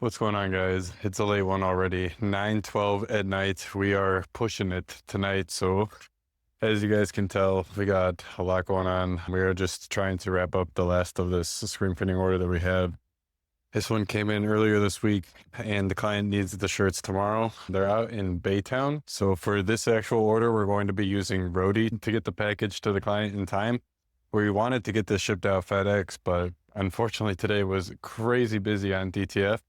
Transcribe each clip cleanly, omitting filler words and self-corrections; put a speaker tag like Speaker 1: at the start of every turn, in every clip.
Speaker 1: What's going on, guys? It's a late one already. 9:12 at night. We are pushing it tonight. So, as you guys can tell, we got a lot going on. We are just trying to wrap up the last of this screen printing order that we have. This one came in earlier this week, and the client needs the shirts tomorrow. They're out in Baytown. So, for this actual order, we're going to be using Roadie to get the package to the client in time. We wanted to get this shipped out FedEx, but unfortunately, today was crazy busy on DTF.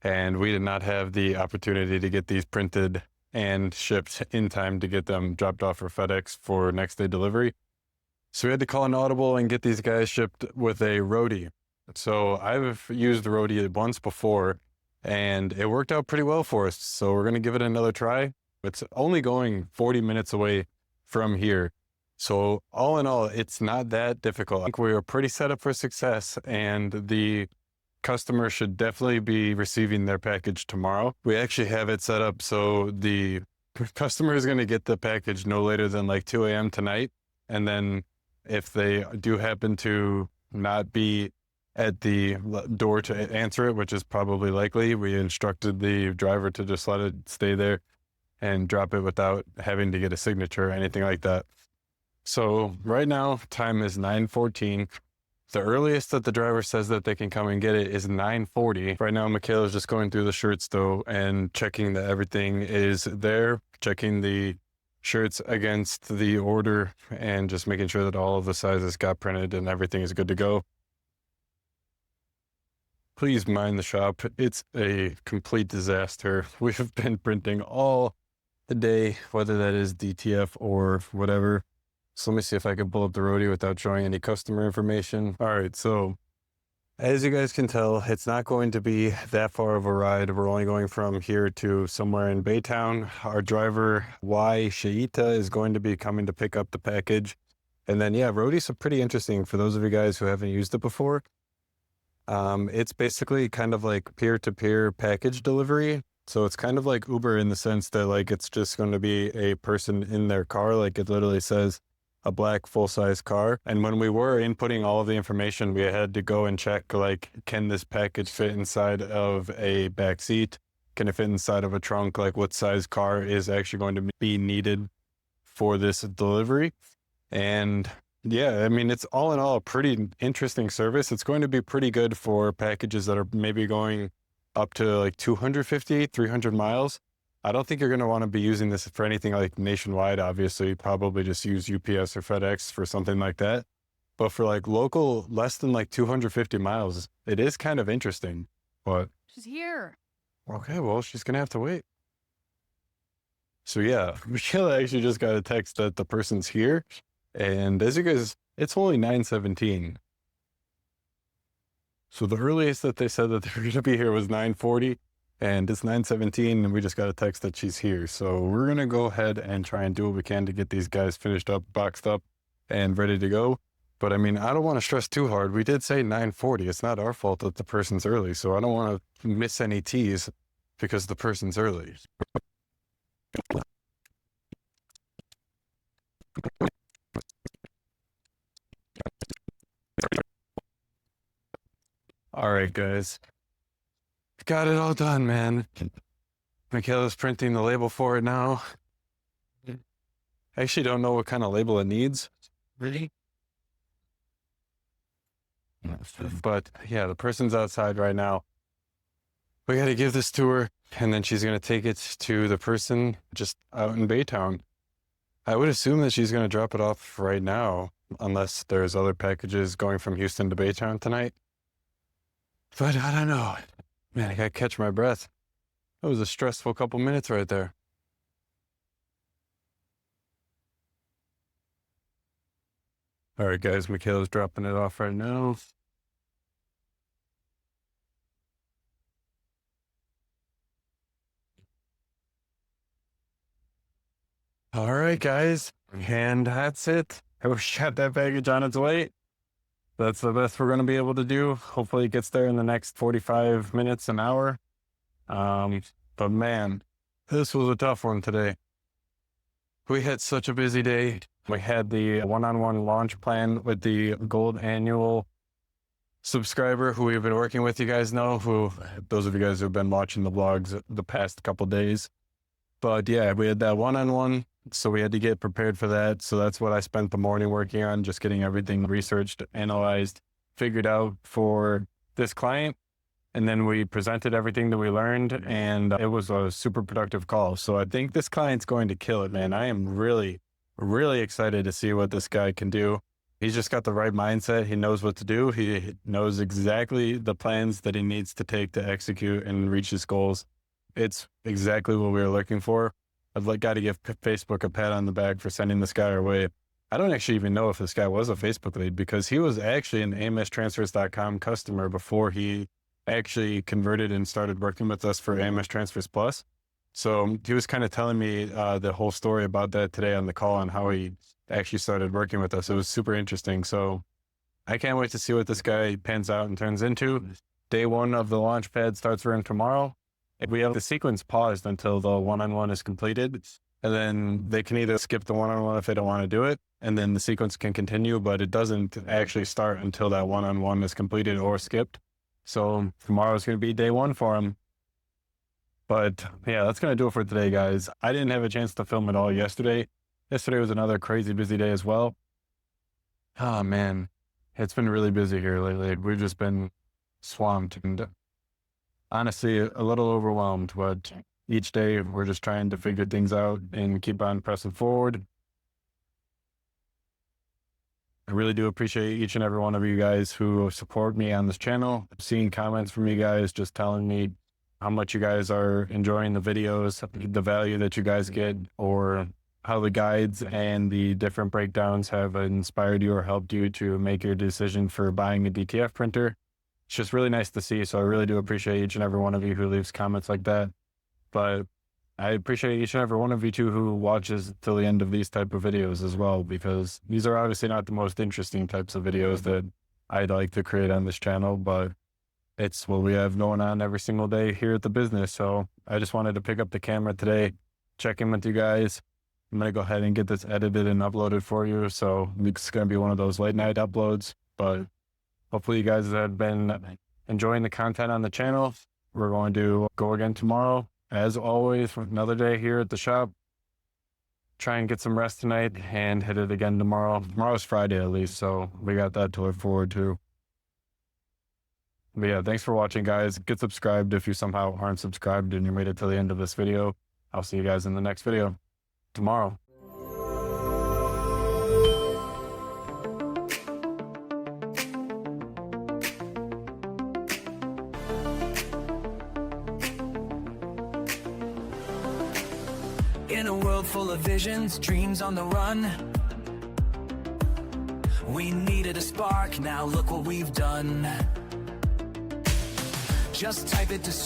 Speaker 1: And we did not have the opportunity to get these printed and shipped in time to get them dropped off for FedEx for next day delivery. So we had to call an audible and get these guys shipped with a Roadie. So I've used the Roadie once before and it worked out pretty well for us. So we're going to give it another try. It's only going 40 minutes away from here. So all in all, it's not that difficult. I think we were pretty set up for success, and the customer should definitely be receiving their package tomorrow. We actually have it set up so the customer is going to get the package no later than like 2 a.m. tonight. And then if they do happen to not be at the door to answer it, which is probably likely, we instructed the driver to just let it stay there and drop it without having to get a signature or anything like that. So right now, time is 9:14. The earliest that the driver says that they can come and get it is 9:40. Right now, Michaela's just going through the shirts though and checking that everything is there, checking the shirts against the order and just making sure that all of the sizes got printed and everything is good to go. Please mind the shop. It's a complete disaster. We have been printing all the day, whether that is DTF or whatever. So let me see if I can pull up the Roadie without showing any customer information. All right, so as you guys can tell, it's not going to be that far of a ride. We're only going from here to somewhere in Baytown. Our driver, Y. Shaita, is going to be coming to pick up the package. And then, yeah, Roadie's pretty interesting for those of you guys who haven't used it before. It's basically kind of like peer-to-peer package delivery. So it's kind of like Uber in the sense that like it's just going to be a person in their car. Like it literally says a black full-size car. And when we were inputting all of the information, we had to go and check, like, can this package fit inside of a back seat? Can it fit inside of a trunk? Like, what size car is actually going to be needed for this delivery? And yeah, I mean, it's all in all a pretty interesting service. It's going to be pretty good for packages that are maybe going up to like 250, 300 miles. I don't think you're going to want to be using this for anything like nationwide. Obviously, probably just use UPS or FedEx for something like that. But for like local, less than like 250 miles, it is kind of interesting. But
Speaker 2: she's here.
Speaker 1: Okay, well, she's going to have to wait. So yeah, Michaela actually just got a text that the person's here. And as you guys, it's only 9:17. So the earliest that they said that they were going to be here was 9:40. And it's 9:17, and we just got a text that she's here. So we're going to go ahead and try and do what we can to get these guys finished up, boxed up, and ready to go. But I mean, I don't want to stress too hard. We did say 9:40. It's not our fault that the person's early. So I don't want to miss any T's because the person's early. All right, guys. Got it all done, man. Michaela's printing the label for it now. I actually don't know what kind of label it needs.
Speaker 2: Really?
Speaker 1: But yeah, the person's outside right now. We got to give this to her, and then she's going to take it to the person just out in Baytown. I would assume that she's going to drop it off right now, unless there's other packages going from Houston to Baytown tonight. But I don't know. Man, I got to catch my breath. That was a stressful couple minutes right there. All right, guys, Michaela's dropping it off right now. All right, guys, and that's it. We got that package on its way. That's the best we're going to be able to do. Hopefully it gets there in the next 45 minutes, an hour. But man, this was a tough one today. We had such a busy day. We had the one-on-one launch plan with the gold annual subscriber who we've been working with, you guys know, who those of you guys who have been watching the vlogs the past couple days. But yeah, we had that one-on-one, so we had to get prepared for that. So that's what I spent the morning working on, just getting everything researched, analyzed, figured out for this client. And then we presented everything that we learned, and it was a super productive call. So I think this client's going to kill it, man. I am really, really excited to see what this guy can do. He's just got the right mindset. He knows what to do. He knows exactly the plans that he needs to take to execute and reach his goals. It's exactly what we were looking for. I've got to give Facebook a pat on the back for sending this guy our way. I don't actually even know if this guy was a Facebook lead, because he was actually an AMStransfers.com customer before he actually converted and started working with us for AMS Transfers Plus. So he was kind of telling me the whole story about that today on the call, on how he actually started working with us. It was super interesting. So I can't wait to see what this guy pans out and turns into. Day one of the launch pad starts for him tomorrow. We have the sequence paused until the one-on-one is completed, and then they can either skip the one-on-one if they don't want to do it, and then the sequence can continue, but it doesn't actually start until that one-on-one is completed or skipped. So tomorrow is going to be day one for him. But yeah, that's going to do it for today, guys. I didn't have a chance to film it all yesterday. Yesterday was another crazy busy day as well. Oh man, it's been really busy here lately. We've just been swamped and honestly a little overwhelmed, but each day we're just trying to figure things out and keep on pressing forward. I really do appreciate each and every one of you guys who support me on this channel. I've seen comments from you guys just telling me how much you guys are enjoying the videos, the value that you guys get, or how the guides and the different breakdowns have inspired you or helped you to make your decision for buying a DTF printer. It's just really nice to see. So I really do appreciate each and every one of you who leaves comments like that. But I appreciate each and every one of you too who watches till the end of these type of videos as well, because these are obviously not the most interesting types of videos that I'd like to create on this channel, but it's what we have going on every single day here at the business. So I just wanted to pick up the camera today, check in with you guys. I'm going to go ahead and get this edited and uploaded for you. So it's going to be one of those late night uploads, but hopefully you guys have been enjoying the content on the channel. We're going to go again tomorrow. As always, another day here at the shop. Try and get some rest tonight and hit it again tomorrow. Tomorrow's Friday at least, so we got that to look forward to. But yeah, thanks for watching, guys. Get subscribed if you somehow aren't subscribed and you made it to the end of this video. I'll see you guys in the next video tomorrow.
Speaker 2: In a world full of visions, dreams on the run, we needed a spark, now look what we've done. Just type it to